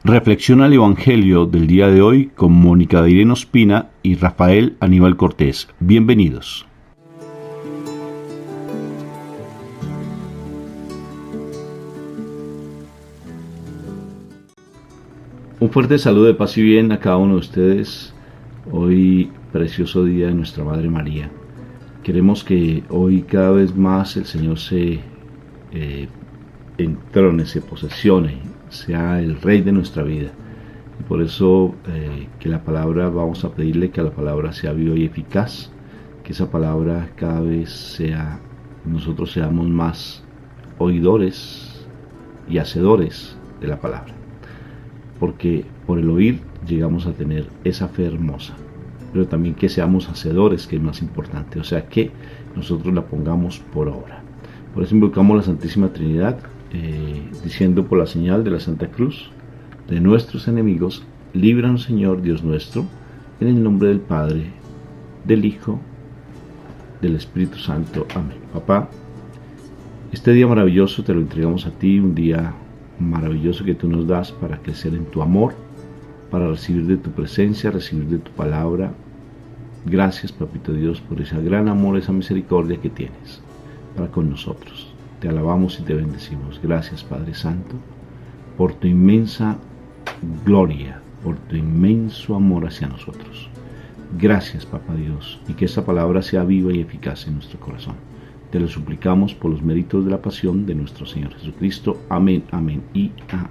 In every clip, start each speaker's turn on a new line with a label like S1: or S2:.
S1: Reflexión al Evangelio del día de hoy con Mónica de Irene Ospina y Rafael Aníbal Cortés. Bienvenidos. Un fuerte saludo de paz y bien a cada uno de ustedes. Hoy, precioso día de nuestra Madre María. Queremos que hoy cada vez más el Señor se entrone, se posesione, sea el Rey de nuestra vida. Y por eso que la palabra, vamos a pedirle que la palabra sea viva y eficaz, que esa palabra cada vez sea, nosotros seamos más oidores y hacedores de la palabra. Porque por el oír llegamos a tener esa fe hermosa, pero también que seamos hacedores, que es más importante, o sea que nosotros la pongamos por obra. Por eso invocamos la Santísima Trinidad, diciendo por la señal de la Santa Cruz de nuestros enemigos, líbranos Señor Dios nuestro, en el nombre del Padre, del Hijo, del Espíritu Santo. Amén. Papá, este día maravilloso te lo entregamos a ti, un día maravilloso que tú nos das para crecer en tu amor, para recibir de tu presencia, recibir de tu palabra. Gracias, Papito Dios, por ese gran amor, esa misericordia que tienes para con nosotros. Te alabamos y te bendecimos. Gracias, Padre Santo, por tu inmensa gloria, por tu inmenso amor hacia nosotros. Gracias, Papá Dios, y que esta palabra sea viva y eficaz en nuestro corazón. Te lo suplicamos por los méritos de la pasión de nuestro Señor Jesucristo. Amén, amén y amén.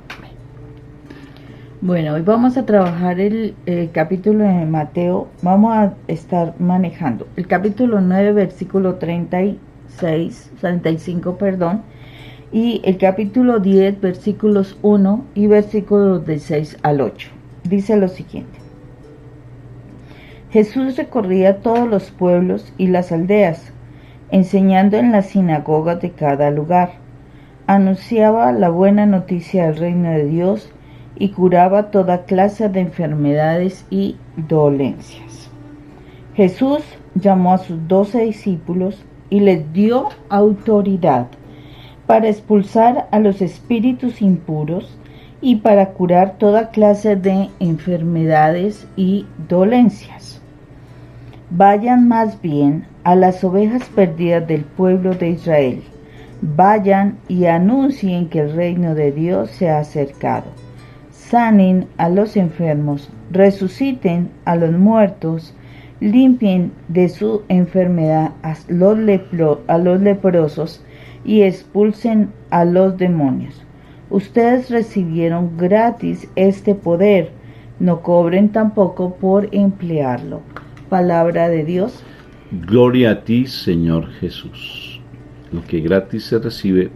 S2: Bueno, hoy vamos a trabajar el capítulo de Mateo. Vamos a estar manejando el capítulo 9, versículo 35, y el capítulo 10, versículos 1 y versículos de 6 al 8. Dice lo siguiente: Jesús recorría todos los pueblos y las aldeas, enseñando en las sinagogas de cada lugar. Anunciaba la buena noticia del reino de Dios y curaba toda clase de enfermedades y dolencias. Jesús llamó a sus 12 discípulos y les dio autoridad para expulsar a los espíritus impuros y para curar toda clase de enfermedades y dolencias. Vayan más bien a las ovejas perdidas del pueblo de Israel. Vayan y anuncien que el reino de Dios se ha acercado. Sanen a los enfermos, resuciten a los muertos, limpien de su enfermedad a los leprosos y expulsen a los demonios. Ustedes recibieron gratis este poder, no cobren tampoco por emplearlo. Palabra de Dios.
S1: Gloria a ti, Señor Jesús. Lo que gratis se recibe,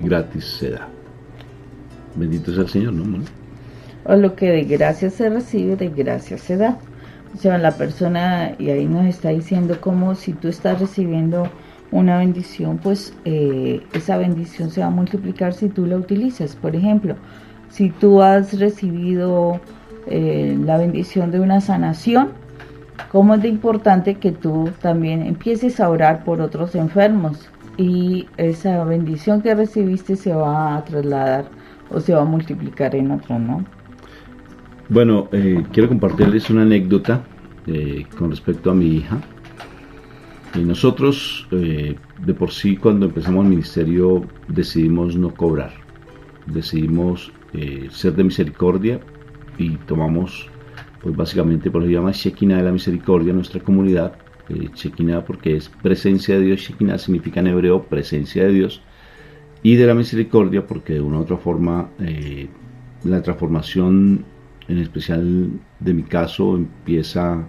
S1: gratis se da. Bendito sea el Señor, ¿no?
S2: O lo que de gracia se recibe, de gracia se da. O sea, la persona, y ahí nos está diciendo como si tú estás recibiendo una bendición, pues esa bendición se va a multiplicar si tú la utilizas. Por ejemplo, si tú has recibido la bendición de una sanación, ¿cómo es de importante que tú también empieces a orar por otros enfermos? Y esa bendición que recibiste se va a trasladar o se va a multiplicar en otro, ¿no?
S1: Bueno, quiero compartirles una anécdota con respecto a mi hija. Y nosotros, de por sí, cuando empezamos el ministerio, decidimos no cobrar. Decidimos ser de misericordia y tomamos, pues básicamente, por eso se llama Shekinah de la Misericordia, nuestra comunidad. Shekinah porque es presencia de Dios. Shekinah significa en hebreo presencia de Dios. Y de la misericordia porque de una u otra forma la transformación, en especial de mi caso, empieza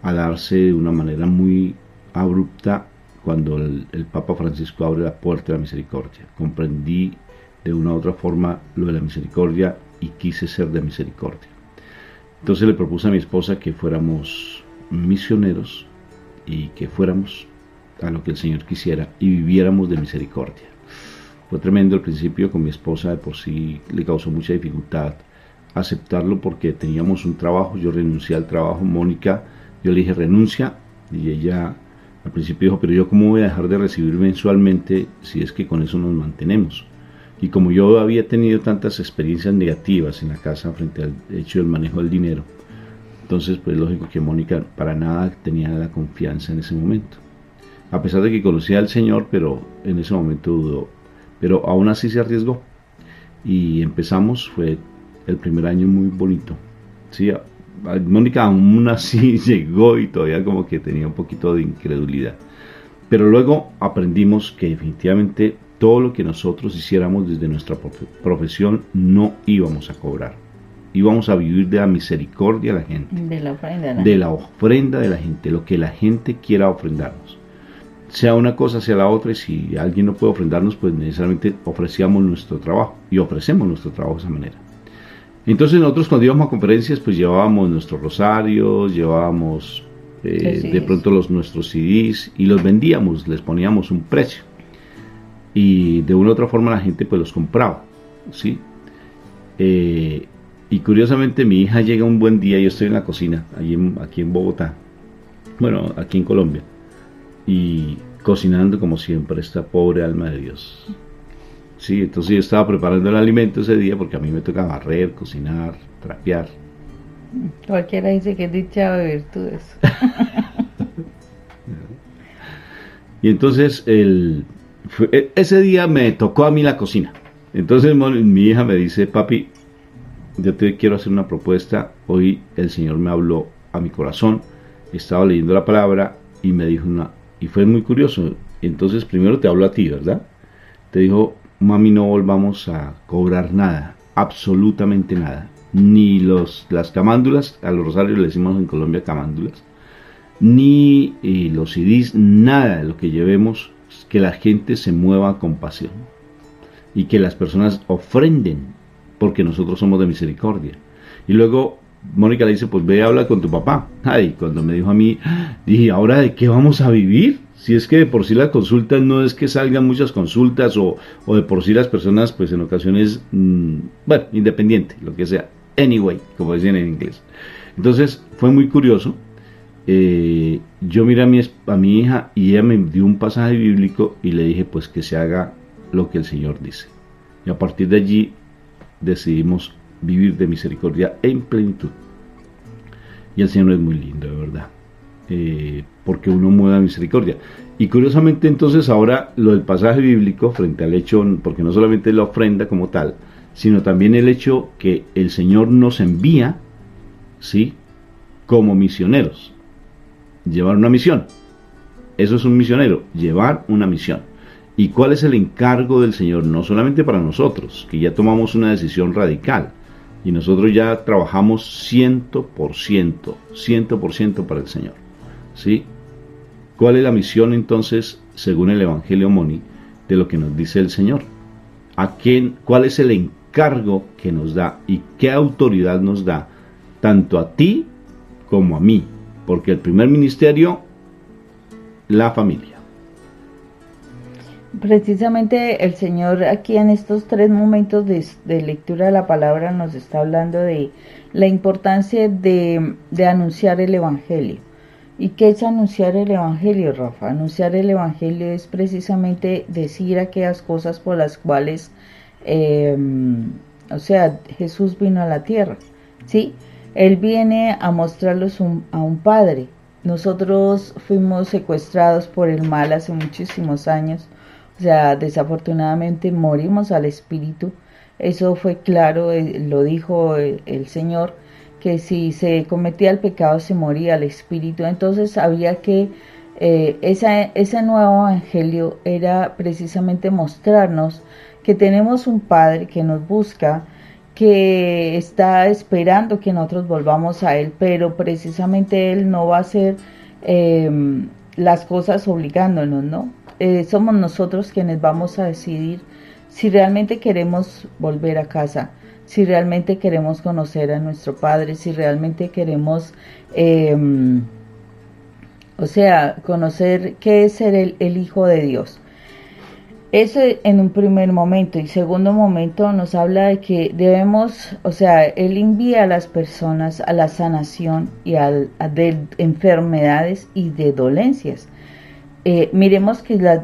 S1: a darse de una manera muy abrupta cuando el Papa Francisco abre la puerta de la misericordia. Comprendí de una u otra forma lo de la misericordia y quise ser de misericordia. Entonces le propuse a mi esposa que fuéramos misioneros y que fuéramos a lo que el Señor quisiera y viviéramos de misericordia. Fue tremendo al principio con mi esposa, de por sí le causó mucha dificultad aceptarlo porque teníamos un trabajo, yo renuncié al trabajo, Mónica, yo le dije renuncia y ella al principio dijo, pero yo cómo voy a dejar de recibir mensualmente si es que con eso nos mantenemos. Y como yo había tenido tantas experiencias negativas en la casa frente al hecho del manejo del dinero, entonces pues lógico que Mónica para nada tenía la confianza en ese momento. A pesar de que conocía al Señor, pero en ese momento dudó. Pero aún así se arriesgó. Y empezamos, fue el primer año muy bonito. Sí, Mónica aún así llegó y todavía como que tenía un poquito de incredulidad. Pero luego aprendimos que definitivamente todo lo que nosotros hiciéramos desde nuestra profesión no íbamos a cobrar. Íbamos a vivir de la misericordia de la gente.
S2: De la ofrenda, ¿no?
S1: De la ofrenda de la gente, lo que la gente quiera ofrendarnos. Sea una cosa, sea la otra, y si alguien no puede ofrendarnos, pues necesariamente ofrecíamos nuestro trabajo y ofrecemos nuestro trabajo de esa manera. Entonces nosotros cuando íbamos a conferencias, pues llevábamos nuestros rosarios, llevábamos de pronto nuestros CDs y los vendíamos, les poníamos un precio. Y de una u otra forma la gente pues los compraba, ¿sí? Y curiosamente mi hija llega un buen día, yo estoy en la cocina, aquí en Bogotá, bueno, aquí en Colombia, y cocinando como siempre, esta pobre alma de Dios. Sí, entonces yo estaba preparando el alimento ese día porque a mí me toca barrer, cocinar, trapear.
S2: Cualquiera dice que es dicha de virtudes.
S1: Y entonces ese día me tocó a mí la cocina. Entonces mi hija me dice, papi, yo te quiero hacer una propuesta. Hoy el Señor me habló a mi corazón. Estaba leyendo la palabra y me dijo y fue muy curioso. Entonces primero te habló a ti, ¿verdad? Te dijo, mami, no volvamos a cobrar nada, absolutamente nada. Ni las camándulas, a los rosarios le decimos en Colombia camándulas, ni los CDs, nada de lo que llevemos, que la gente se mueva con pasión y que las personas ofrenden, porque nosotros somos de misericordia. Y luego Mónica le dice, pues ve a hablar con tu papá. Ay, cuando me dijo a mí, dije, ¿ahora de qué vamos a vivir? Si es que de por sí las consultas no es que salgan muchas consultas o de por sí las personas pues en ocasiones, bueno, independiente, lo que sea, anyway, como decían en inglés. Entonces fue muy curioso. Yo miré a mi hija y ella me dio un pasaje bíblico y le dije pues que se haga lo que el Señor dice. Y a partir de allí decidimos vivir de misericordia en plenitud. Y el Señor es muy lindo, de verdad. Porque uno mueve a misericordia. Y curiosamente entonces ahora lo del pasaje bíblico frente al hecho, porque no solamente es la ofrenda como tal, sino también el hecho que el Señor nos envía, ¿sí?, como misioneros. Llevar una misión. Eso es un misionero, llevar una misión. ¿Y cuál es el encargo del Señor? No solamente para nosotros, que ya tomamos una decisión radical, y nosotros ya trabajamos 100% para el Señor. ¿Sí? ¿Cuál es la misión entonces, según el Evangelio Moni, de lo que nos dice el Señor? ¿Cuál es el encargo que nos da y qué autoridad nos da tanto a ti como a mí? Porque el primer ministerio, la familia.
S2: Precisamente el Señor aquí en estos 3 momentos de lectura de la palabra nos está hablando de la importancia de anunciar el Evangelio. ¿Y qué es anunciar el Evangelio, Rafa? Anunciar el Evangelio es precisamente decir aquellas cosas por las cuales, Jesús vino a la tierra, ¿sí? Él viene a mostrarlos a un Padre. Nosotros fuimos secuestrados por el mal hace muchísimos años. O sea, desafortunadamente morimos al espíritu. Eso fue claro, lo dijo el Señor, que si se cometía el pecado se moría al espíritu. Entonces había que, ese nuevo evangelio era precisamente mostrarnos que tenemos un Padre que nos busca, que está esperando que nosotros volvamos a Él, pero precisamente Él no va a hacer las cosas obligándonos, ¿no? Somos nosotros quienes vamos a decidir si realmente queremos volver a casa, si realmente queremos conocer a nuestro Padre, si realmente queremos, conocer qué es ser el Hijo de Dios. Eso en un primer momento. Y segundo momento nos habla de que debemos, Él envía a las personas a la sanación y de enfermedades y de dolencias. Miremos que las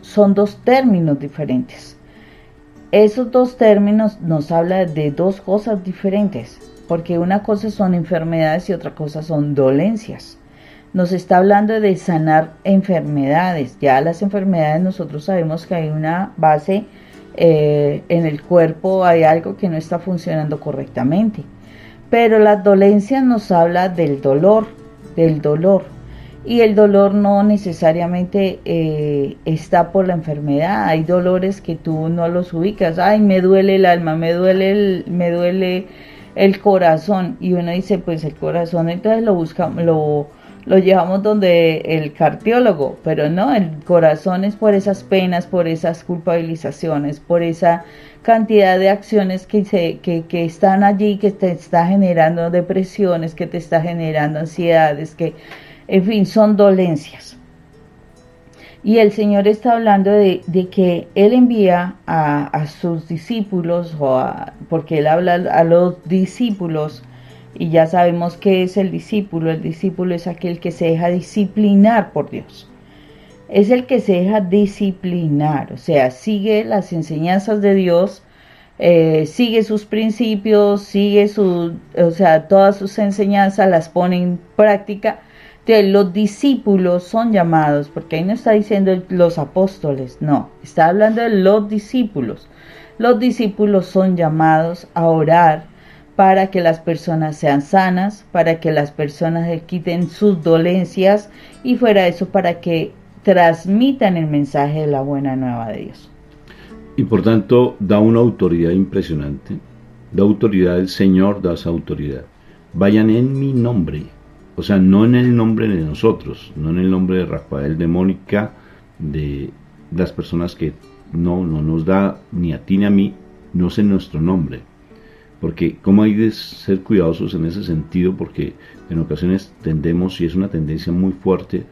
S2: son dos términos diferentes. esos dos términos nos hablan de dos cosas diferentes, porque una cosa son enfermedades y otra cosa son dolencias. Nos está hablando de sanar enfermedades. Ya las enfermedades nosotros sabemos que hay una base en el cuerpo, hay algo que no está funcionando correctamente. Pero las dolencias nos habla del dolor. Y el dolor no necesariamente está por la enfermedad. Hay dolores que tú no los ubicas. Ay, me duele el alma, me duele el corazón. Y uno dice, pues el corazón, entonces lo buscamos, lo llevamos donde el cardiólogo, pero no, el corazón es por esas penas, por esas culpabilizaciones, por esa cantidad de acciones que están allí, que te está generando depresiones, que te está generando ansiedades, que en fin, son dolencias. Y el Señor está hablando de que Él envía a sus discípulos, porque Él habla a los discípulos, y ya sabemos qué es el discípulo. El discípulo es aquel que se deja disciplinar por Dios. Es el que se deja disciplinar, o sea, sigue las enseñanzas de Dios, sigue sus principios, todas sus enseñanzas las pone en práctica. Entonces, los discípulos son llamados, porque ahí no está diciendo los apóstoles, no, está hablando de los discípulos. Los discípulos son llamados a orar para que las personas sean sanas, para que las personas le quiten sus dolencias y fuera eso para que transmitan el mensaje de la buena nueva de Dios.
S1: Y por tanto da una autoridad impresionante, da autoridad, el Señor da esa autoridad. Vayan en mi nombre, o sea, no en el nombre de nosotros, no en el nombre de Rafael, de Mónica, de las personas que no nos da ni a ti ni a mí, no es en nuestro nombre. Porque como hay de ser cuidadosos en ese sentido, porque en ocasiones tendemos, y es una tendencia muy fuerte,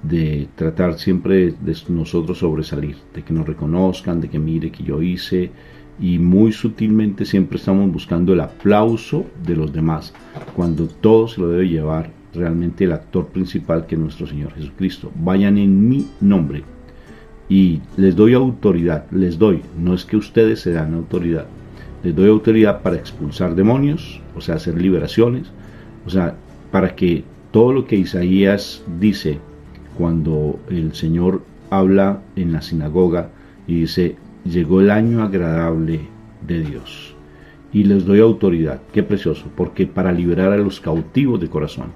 S1: de tratar siempre de nosotros sobresalir, de que nos reconozcan, de que mire que yo hice, y muy sutilmente siempre estamos buscando el aplauso de los demás, cuando todo se lo debe llevar realmente el actor principal, que es nuestro Señor Jesucristo. Vayan en mi nombre y les doy autoridad, no es que ustedes se dan autoridad, les doy autoridad para expulsar demonios, o sea, hacer liberaciones, o sea, para que todo lo que Isaías dice cuando el Señor habla en la sinagoga y dice, llegó el año agradable de Dios, y les doy autoridad, qué precioso, porque para liberar a los cautivos de corazón,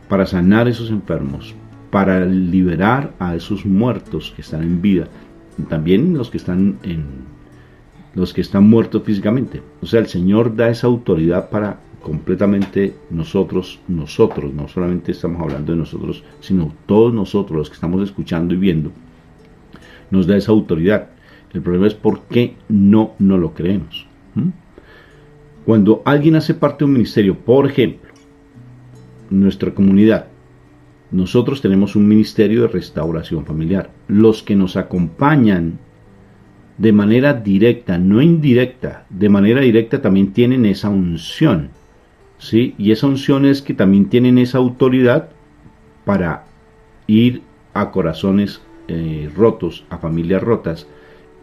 S1: para sanar a esos enfermos, para liberar a esos muertos que están en vida, y también los que están muertos físicamente. O sea, el Señor da esa autoridad para completamente nosotros, no solamente estamos hablando de nosotros, sino todos nosotros, los que estamos escuchando y viendo, nos da esa autoridad. El problema es por qué no lo creemos. Cuando alguien hace parte de un ministerio, por ejemplo, nuestra comunidad, nosotros tenemos un ministerio de restauración familiar. Los que nos acompañan de manera directa, no indirecta, de manera directa también tienen esa unción, ¿sí? Y esa unción es que también tienen esa autoridad para ir a corazones rotos, a familias rotas,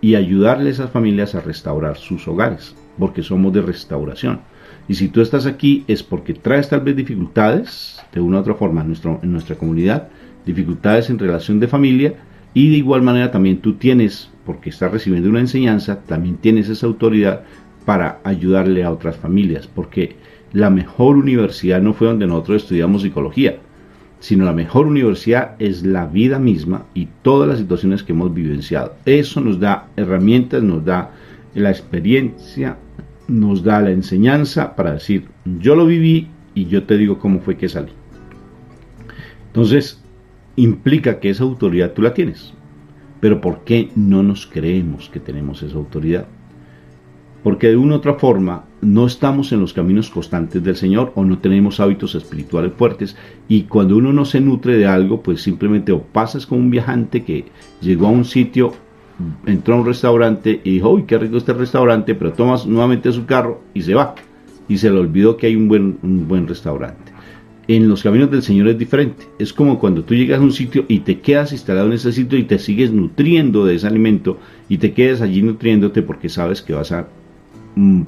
S1: y ayudarle a esas familias a restaurar sus hogares, porque somos de restauración. Y si tú estás aquí es porque traes tal vez dificultades, de una u otra forma, en nuestra comunidad, dificultades en relación de familia, y de igual manera también tú tienes, porque estás recibiendo una enseñanza, también tienes esa autoridad para ayudarle a otras familias, porque la mejor universidad no fue donde nosotros estudiamos psicología, sino la mejor universidad es la vida misma y todas las situaciones que hemos vivenciado. Eso nos da herramientas, nos da la experiencia, nos da la enseñanza para decir, yo lo viví y yo te digo cómo fue que salí. Entonces, implica que esa autoridad tú la tienes. Pero ¿por qué no nos creemos que tenemos esa autoridad? Porque de una u otra forma no estamos en los caminos constantes del Señor, o no tenemos hábitos espirituales fuertes, y cuando uno no se nutre de algo, pues simplemente o pasas como un viajante que llegó a un sitio, entró a un restaurante y dijo, uy, qué rico este restaurante, pero tomas nuevamente su carro y se va, y se le olvidó que hay un buen restaurante. en los caminos del Señor es diferente. Es como cuando tú llegas a un sitio y te quedas instalado en ese sitio y te sigues nutriendo de ese alimento y te quedas allí nutriéndote porque sabes que vas a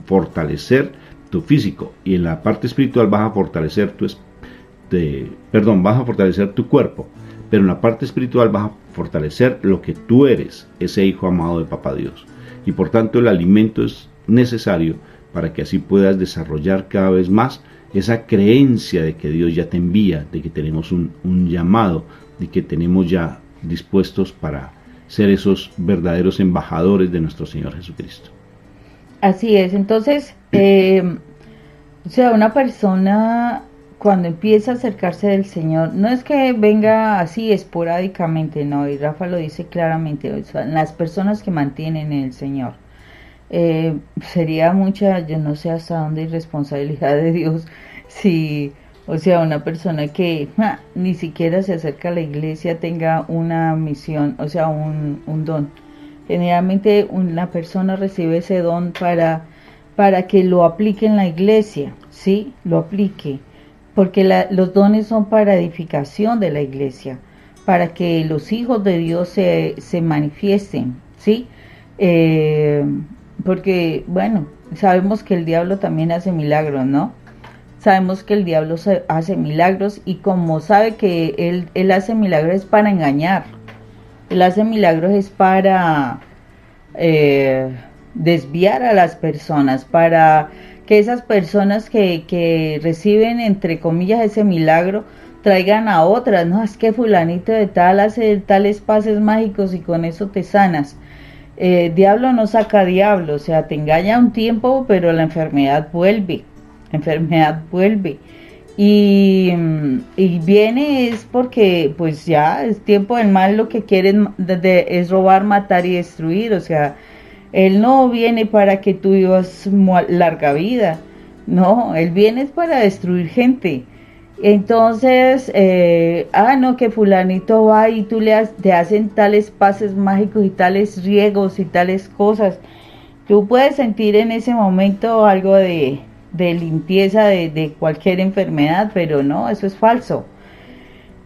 S1: fortalecer tu físico, y en la parte espiritual vas a fortalecer vas a fortalecer tu cuerpo, pero en la parte espiritual vas a fortalecer lo que tú eres, ese hijo amado de Papá Dios. Y por tanto el alimento es necesario para que así puedas desarrollar cada vez más esa creencia de que Dios ya te envía, de que tenemos un llamado, de que tenemos ya dispuestos para ser esos verdaderos embajadores de nuestro Señor Jesucristo.
S2: Así es. Entonces, o sea, una persona cuando empieza a acercarse del Señor, no es que venga así esporádicamente, no, y Rafa lo dice claramente, o sea, las personas que mantienen en el Señor. Sería mucha, yo no sé hasta dónde irresponsabilidad de Dios, si, o sea, una persona que ni siquiera se acerca a la iglesia tenga una misión, o sea, un don. Generalmente una persona recibe ese don para que lo aplique en la iglesia, ¿sí? Lo aplique, porque los dones son para edificación de la iglesia, para que los hijos de Dios se manifiesten, ¿sí? Porque, bueno, sabemos que el diablo también hace milagros, ¿no? Sabemos que el diablo hace milagros, y como sabe que él hace milagros es para engañar. Él hace milagros es para desviar a las personas, para que esas personas que reciben, entre comillas, ese milagro, traigan a otras. No, es que fulanito de tal hace tales pases mágicos y con eso te sanas. Diablo no saca diablo, o sea, te engaña un tiempo, pero la enfermedad vuelve, y viene es porque pues ya es tiempo del mal, lo que quiere es robar, matar y destruir. O sea, él no viene para que tú vivas larga vida, no, él viene para destruir gente. Entonces, no, que fulanito va y te hacen tales pases mágicos y tales riegos y tales cosas. Tú puedes sentir en ese momento algo de limpieza de cualquier enfermedad, pero no, eso es falso.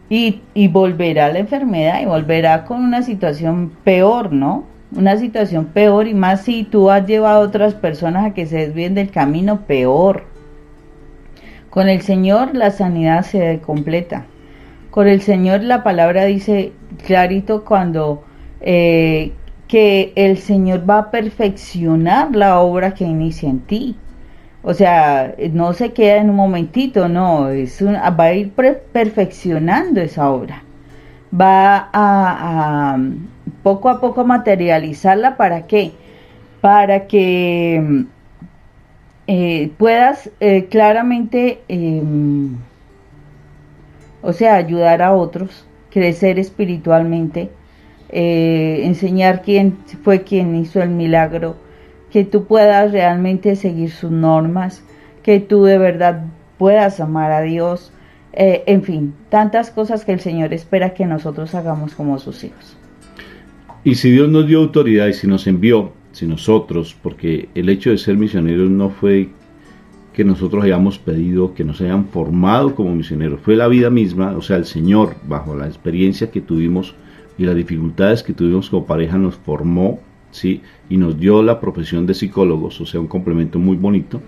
S2: Y volverá la enfermedad y volverá con una situación peor, ¿no? Una situación peor, y más si tú has llevado a otras personas a que se desvíen del camino, peor. Con el Señor la sanidad se completa. Con el Señor la palabra dice clarito cuando que el Señor va a perfeccionar la obra que inicia en ti. O sea, no se queda en un momentito, no, va a ir perfeccionando esa obra. Va a poco a poco materializarla. ¿Para qué? Para que puedas claramente, o sea, ayudar a otros, crecer espiritualmente, enseñar quién fue quien hizo el milagro, que tú puedas realmente seguir sus normas, que tú de verdad puedas amar a Dios, en fin, tantas cosas que el Señor espera que nosotros hagamos como sus hijos.
S1: Y si Dios nos dio autoridad y si nos envió, si nosotros, porque el hecho de ser misioneros no fue que nosotros hayamos pedido que nos hayan formado como misioneros, fue la vida misma, o sea, el Señor, bajo la experiencia que tuvimos y las dificultades que tuvimos como pareja, nos formó, ¿sí? Y nos dio la profesión de psicólogos, o sea, un complemento muy bonito.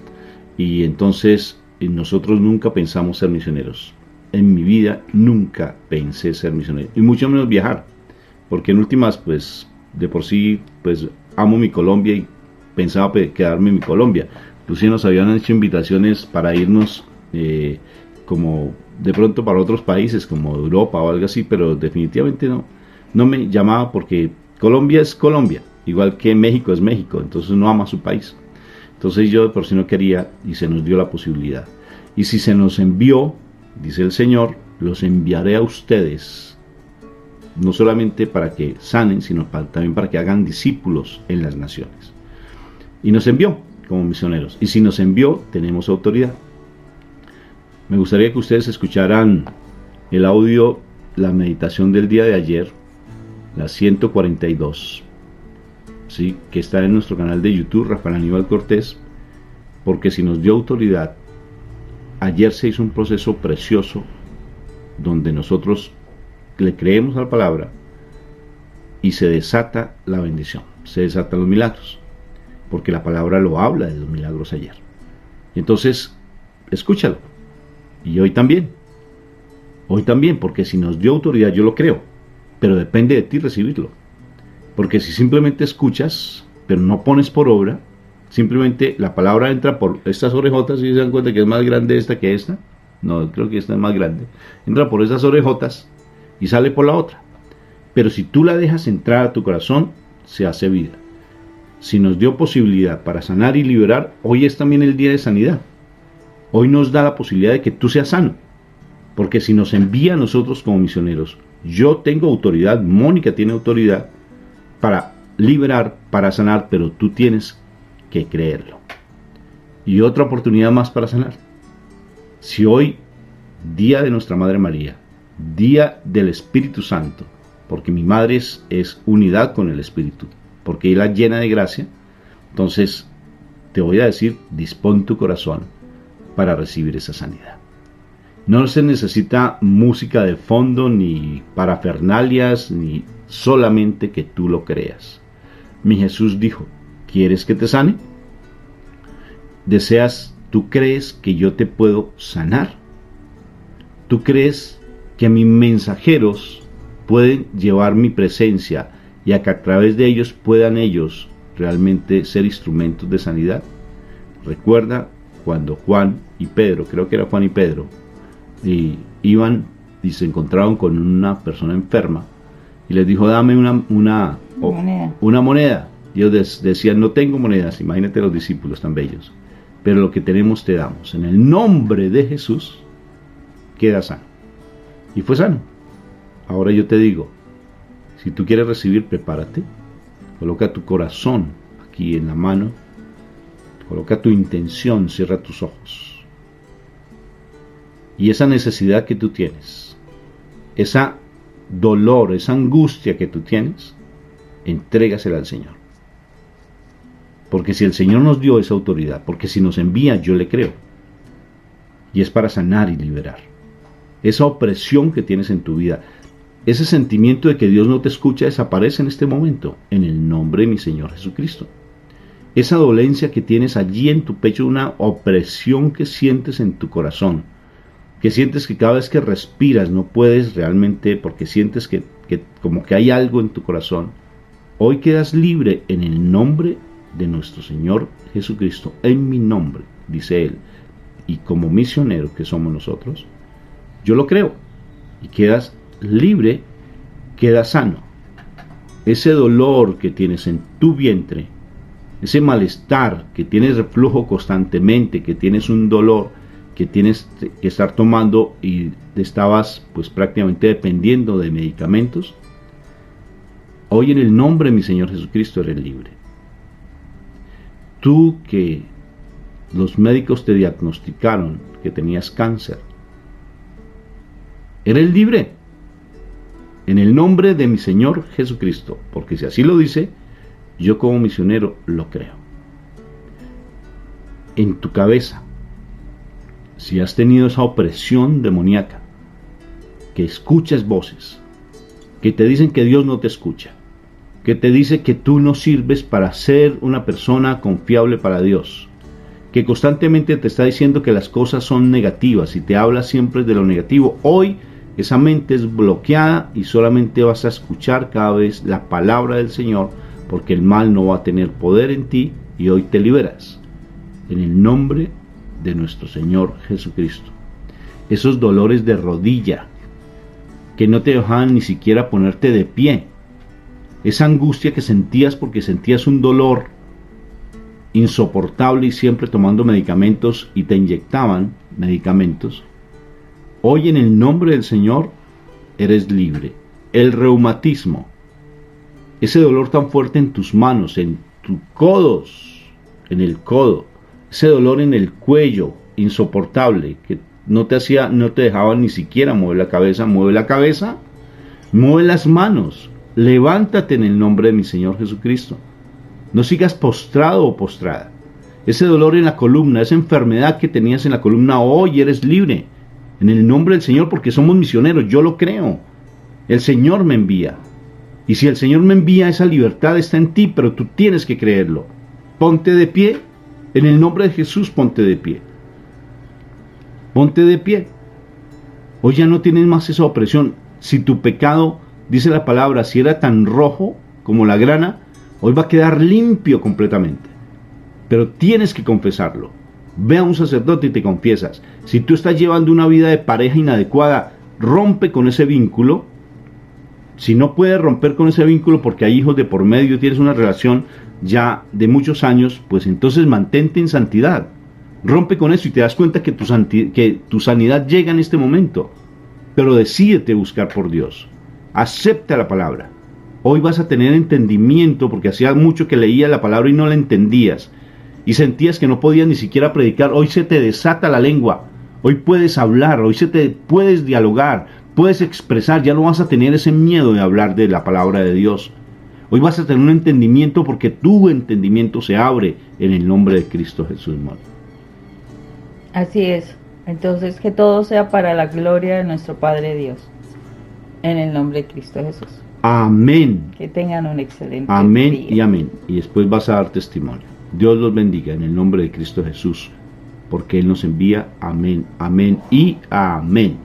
S1: Y entonces nosotros nunca pensamos ser misioneros. En mi vida nunca pensé ser misionero, y mucho menos viajar, porque en últimas, pues, de por sí, pues, amo mi Colombia y pensaba quedarme en mi Colombia. Inclusive nos habían hecho invitaciones para irnos como de pronto para otros países como Europa o algo así, pero definitivamente no me llamaba, porque Colombia es Colombia, igual que México es México, entonces uno ama su país. Entonces yo de por sí no quería, y se nos dio la posibilidad. Y si se nos envió, dice el Señor, los enviaré a ustedes, no solamente para que sanen, sino también para que hagan discípulos en las naciones. Y nos envió como misioneros, y si nos envió, tenemos autoridad. Me gustaría que ustedes escucharan el audio, la meditación del día de ayer, la 142, ¿sí? Que está en nuestro canal de YouTube, Rafael Aníbal Cortés, porque si nos dio autoridad, ayer se hizo un proceso precioso donde nosotros le creemos a la palabra y se desata la bendición, se desatan los milagros, porque la palabra lo habla de los milagros ayer. Entonces, escúchalo. Y hoy también, porque si nos dio autoridad, yo lo creo, pero depende de ti recibirlo. Porque si simplemente escuchas, pero no pones por obra, simplemente la palabra entra por estas orejotas y se dan cuenta que es más grande esta que esta. No, creo que esta es más grande. Entra por esas orejotas y sale por la otra. Pero si tú la dejas entrar a tu corazón, se hace vida. Si nos dio posibilidad para sanar y liberar, hoy es también el día de sanidad. Hoy nos da la posibilidad de que tú seas sano. Porque si nos envía a nosotros como misioneros, yo tengo autoridad, Mónica tiene autoridad para liberar, para sanar, pero tú tienes que creerlo. Y otra oportunidad más para sanar. Si hoy, día de nuestra Madre María, día del Espíritu Santo, porque mi madre es unidad con el Espíritu, porque ella llena de gracia, entonces te voy a decir, dispón tu corazón para recibir esa sanidad. No se necesita música de fondo, ni parafernalias, ni solamente que tú lo creas. Mi Jesús dijo, ¿quieres que te sane? ¿Tú crees que yo te puedo sanar? ¿Tú crees que mis mensajeros pueden llevar mi presencia y a que a través de ellos puedan ellos realmente ser instrumentos de sanidad? Recuerda cuando Juan y Pedro, creo que era Juan y Pedro, iban y se encontraron con una persona enferma y les dijo, dame una moneda. Y ellos decían, no tengo monedas. Imagínate los discípulos tan bellos, pero lo que tenemos te damos. En el nombre de Jesús, queda sano. Y fue sano. Ahora yo te digo, si tú quieres recibir, prepárate, coloca tu corazón aquí en la mano, coloca tu intención, cierra tus ojos. Y esa necesidad que tú tienes, esa dolor, esa angustia que tú tienes, entrégasela al Señor. Porque si el Señor nos dio esa autoridad, porque si nos envía, yo le creo. Y es para sanar y liberar. Esa opresión que tienes en tu vida, ese sentimiento de que Dios no te escucha, desaparece en este momento, en el nombre de mi Señor Jesucristo. Esa dolencia que tienes allí en tu pecho, una opresión que sientes en tu corazón, que sientes que cada vez que respiras no puedes realmente, porque sientes que como que hay algo en tu corazón, hoy quedas libre en el nombre de nuestro Señor Jesucristo, en mi nombre, dice Él, y como misionero que somos nosotros, yo lo creo, y quedas libre, quedas sano. Ese dolor que tienes en tu vientre, ese malestar, que tienes reflujo constantemente, que tienes un dolor, que tienes que estar tomando y estabas pues prácticamente dependiendo de medicamentos, hoy en el nombre de mi Señor Jesucristo eres libre. Tú que los médicos te diagnosticaron que tenías cáncer, eres libre en el nombre de mi Señor Jesucristo, porque si así lo dice, yo como misionero lo creo. En tu cabeza, si has tenido esa opresión demoníaca, que escuchas voces, que te dicen que Dios no te escucha, que te dice que tú no sirves para ser una persona confiable para Dios, que constantemente te está diciendo que las cosas son negativas y te habla siempre de lo negativo, hoy esa mente es bloqueada y solamente vas a escuchar cada vez la palabra del Señor, porque el mal no va a tener poder en ti y hoy te liberas. En el nombre de nuestro Señor Jesucristo. Esos dolores de rodilla que no te dejaban ni siquiera ponerte de pie, esa angustia que sentías porque sentías un dolor insoportable y siempre tomando medicamentos y te inyectaban medicamentos, hoy en el nombre del Señor eres libre. El reumatismo, ese dolor tan fuerte en tus manos, en tus codos, en el codo, ese dolor en el cuello insoportable que no te dejaba ni siquiera mover la cabeza, mueve las manos, levántate en el nombre de mi Señor Jesucristo. No sigas postrado o postrada. ese dolor en la columna, esa enfermedad que tenías en la columna, hoy eres libre. En el nombre del Señor, porque somos misioneros, yo lo creo. El Señor me envía. Y si el Señor me envía, esa libertad está en ti, pero tú tienes que creerlo. Ponte de pie. En el nombre de Jesús, ponte de pie. Ponte de pie. Hoy ya no tienes más esa opresión. Si tu pecado, dice la palabra, si era tan rojo como la grana, hoy va a quedar limpio completamente. Pero tienes que confesarlo. Ve a un sacerdote y te confiesas. Si tú estás llevando una vida de pareja inadecuada, rompe con ese vínculo. Si no puedes romper con ese vínculo porque hay hijos de por medio, tienes una relación ya de muchos años, pues entonces mantente en santidad. Rompe con eso y te das cuenta que tu sanidad llega en este momento. Pero decídete buscar por Dios. Acepta la palabra. Hoy vas a tener entendimiento, porque hacía mucho que leías la palabra y no la entendías. Y sentías que no podías ni siquiera predicar. Hoy se te desata la lengua. Hoy puedes hablar, hoy puedes dialogar, puedes expresar. Ya no vas a tener ese miedo de hablar de la palabra de Dios. Hoy vas a tener un entendimiento porque tu entendimiento se abre en el nombre de Cristo Jesús, hermano.
S2: Así es. Entonces, que todo sea para la gloria de nuestro Padre Dios. En el nombre de Cristo Jesús.
S1: Amén.
S2: Que tengan un excelente
S1: Amén
S2: día.
S1: y amén. Y después vas a dar testimonio. Dios los bendiga en el nombre de Cristo Jesús, porque Él nos envía. Amén, amén y amén.